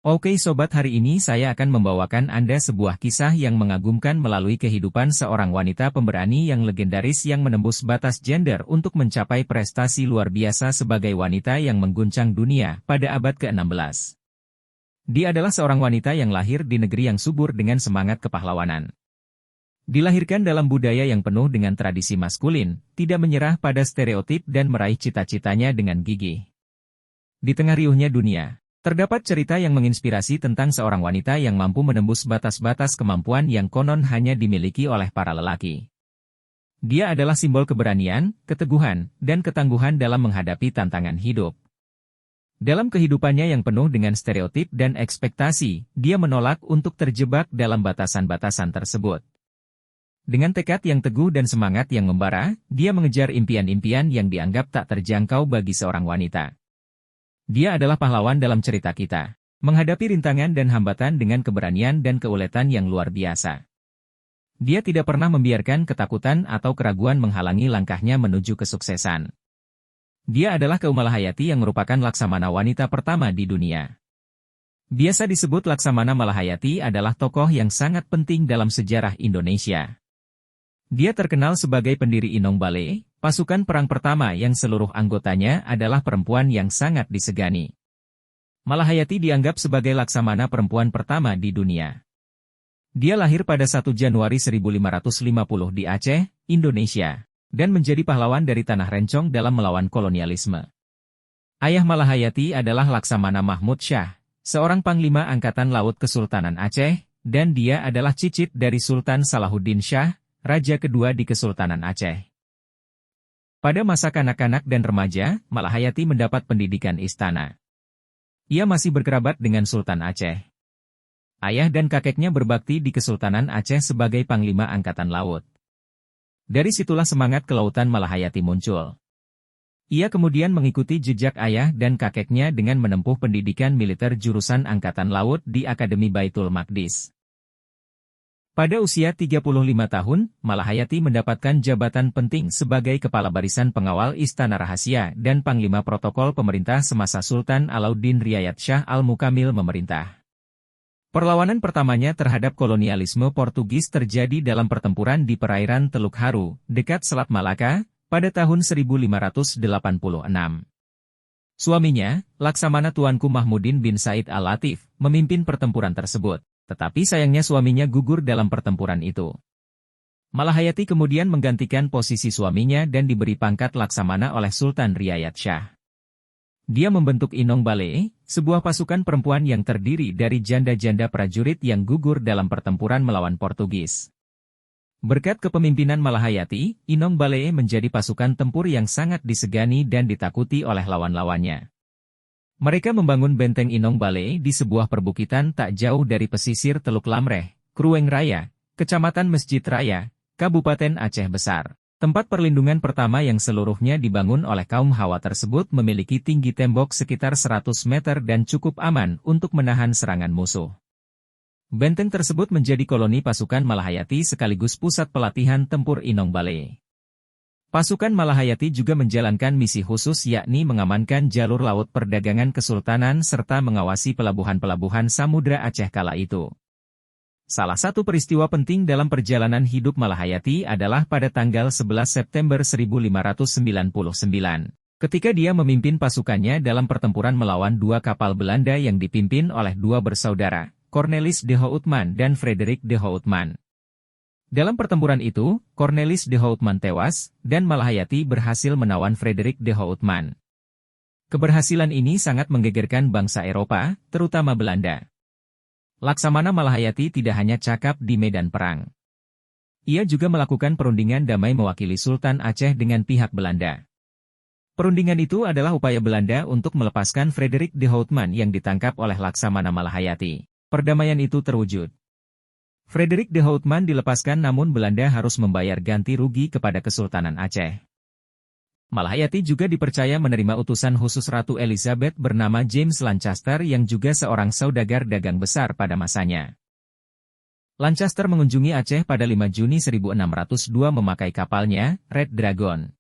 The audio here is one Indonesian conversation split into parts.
Oke sobat, hari ini saya akan membawakan Anda sebuah kisah yang mengagumkan melalui kehidupan seorang wanita pemberani yang legendaris yang menembus batas gender untuk mencapai prestasi luar biasa sebagai wanita yang mengguncang dunia pada abad ke-16. Dia adalah seorang wanita yang lahir di negeri yang subur dengan semangat kepahlawanan. Dilahirkan dalam budaya yang penuh dengan tradisi maskulin, tidak menyerah pada stereotip dan meraih cita-citanya dengan gigih. Di tengah riuhnya dunia, terdapat cerita yang menginspirasi tentang seorang wanita yang mampu menembus batas-batas kemampuan yang konon hanya dimiliki oleh para lelaki. Dia adalah simbol keberanian, keteguhan, dan ketangguhan dalam menghadapi tantangan hidup. Dalam kehidupannya yang penuh dengan stereotip dan ekspektasi, dia menolak untuk terjebak dalam batasan-batasan tersebut. Dengan tekad yang teguh dan semangat yang membara, dia mengejar impian-impian yang dianggap tak terjangkau bagi seorang wanita. Dia adalah pahlawan dalam cerita kita, menghadapi rintangan dan hambatan dengan keberanian dan keuletan yang luar biasa. Dia tidak pernah membiarkan ketakutan atau keraguan menghalangi langkahnya menuju kesuksesan. Dia adalah Kaum Malahayati yang merupakan laksamana wanita pertama di dunia. Biasa disebut Laksamana Malahayati adalah tokoh yang sangat penting dalam sejarah Indonesia. Dia terkenal sebagai pendiri Inong Balai, pasukan perang pertama yang seluruh anggotanya adalah perempuan yang sangat disegani. Malahayati dianggap sebagai laksamana perempuan pertama di dunia. Dia lahir pada 1 Januari 1550 di Aceh, Indonesia, dan menjadi pahlawan dari Tanah Rencong dalam melawan kolonialisme. Ayah Malahayati adalah Laksamana Mahmud Syah, seorang panglima Angkatan Laut Kesultanan Aceh, dan dia adalah cicit dari Sultan Salahuddin Syah, Raja kedua di Kesultanan Aceh. Pada masa kanak-kanak dan remaja, Malahayati mendapat pendidikan istana. Ia masih berkerabat dengan Sultan Aceh. Ayah dan kakeknya berbakti di Kesultanan Aceh sebagai Panglima Angkatan Laut. Dari situlah semangat kelautan Malahayati muncul. Ia kemudian mengikuti jejak ayah dan kakeknya dengan menempuh pendidikan militer jurusan Angkatan Laut di Akademi Baitul Maqdis. Pada usia 35 tahun, Malahayati mendapatkan jabatan penting sebagai Kepala Barisan Pengawal Istana Rahasia dan Panglima Protokol Pemerintah semasa Sultan Alauddin Riayat Shah Al-Mukamil memerintah. Perlawanan pertamanya terhadap kolonialisme Portugis terjadi dalam pertempuran di perairan Teluk Haru, dekat Selat Malaka, pada tahun 1586. Suaminya, Laksamana Tuanku Mahmudin bin Said Al-Latif, memimpin pertempuran tersebut. Tetapi sayangnya suaminya gugur dalam pertempuran itu. Malahayati kemudian menggantikan posisi suaminya dan diberi pangkat laksamana oleh Sultan Riayat Shah. Dia membentuk Inong Balai, sebuah pasukan perempuan yang terdiri dari janda-janda prajurit yang gugur dalam pertempuran melawan Portugis. Berkat kepemimpinan Malahayati, Inong Balai menjadi pasukan tempur yang sangat disegani dan ditakuti oleh lawan-lawannya. Mereka membangun benteng Inong Balai di sebuah perbukitan tak jauh dari pesisir Teluk Lamreh, Krueng Raya, Kecamatan Masjid Raya, Kabupaten Aceh Besar. Tempat perlindungan pertama yang seluruhnya dibangun oleh kaum Hawa tersebut memiliki tinggi tembok sekitar 100 meter dan cukup aman untuk menahan serangan musuh. Benteng tersebut menjadi koloni pasukan Malahayati sekaligus pusat pelatihan tempur Inong Balai. Pasukan Malahayati juga menjalankan misi khusus yakni mengamankan jalur laut perdagangan kesultanan serta mengawasi pelabuhan-pelabuhan Samudra Aceh kala itu. Salah satu peristiwa penting dalam perjalanan hidup Malahayati adalah pada tanggal 11 September 1599, ketika dia memimpin pasukannya dalam pertempuran melawan dua kapal Belanda yang dipimpin oleh dua bersaudara, Cornelis de Houtman dan Frederik de Houtman. Dalam pertempuran itu, Cornelis de Houtman tewas, dan Malahayati berhasil menawan Frederik de Houtman. Keberhasilan ini sangat menggegerkan bangsa Eropa, terutama Belanda. Laksamana Malahayati tidak hanya cakap di medan perang. Ia juga melakukan perundingan damai mewakili Sultan Aceh dengan pihak Belanda. Perundingan itu adalah upaya Belanda untuk melepaskan Frederik de Houtman yang ditangkap oleh Laksamana Malahayati. Perdamaian itu terwujud. Frederik de Houtman dilepaskan namun Belanda harus membayar ganti rugi kepada Kesultanan Aceh. Malahayati juga dipercaya menerima utusan khusus Ratu Elizabeth bernama James Lancaster yang juga seorang saudagar dagang besar pada masanya. Lancaster mengunjungi Aceh pada 5 Juni 1602 memakai kapalnya, Red Dragon.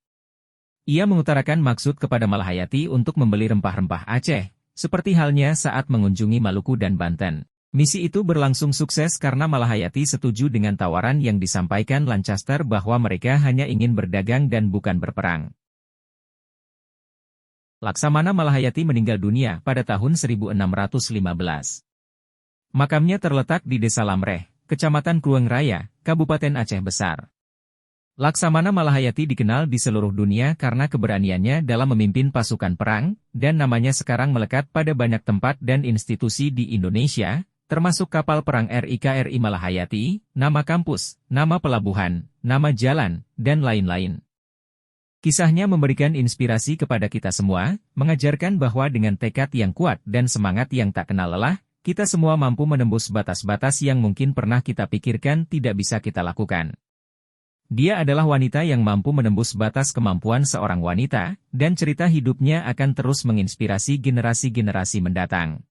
Ia mengutarakan maksud kepada Malahayati untuk membeli rempah-rempah Aceh, seperti halnya saat mengunjungi Maluku dan Banten. Misi itu berlangsung sukses karena Malahayati setuju dengan tawaran yang disampaikan Lancaster bahwa mereka hanya ingin berdagang dan bukan berperang. Laksamana Malahayati meninggal dunia pada tahun 1615. Makamnya terletak di Desa Lamreh, Kecamatan Kluweng Raya, Kabupaten Aceh Besar. Laksamana Malahayati dikenal di seluruh dunia karena keberaniannya dalam memimpin pasukan perang, dan namanya sekarang melekat pada banyak tempat dan institusi di Indonesia, termasuk kapal perang RI-KRI Malahayati, nama kampus, nama pelabuhan, nama jalan, dan lain-lain. Kisahnya memberikan inspirasi kepada kita semua, mengajarkan bahwa dengan tekad yang kuat dan semangat yang tak kenal lelah, kita semua mampu menembus batas-batas yang mungkin pernah kita pikirkan tidak bisa kita lakukan. Dia adalah wanita yang mampu menembus batas kemampuan seorang wanita, dan cerita hidupnya akan terus menginspirasi generasi-generasi mendatang.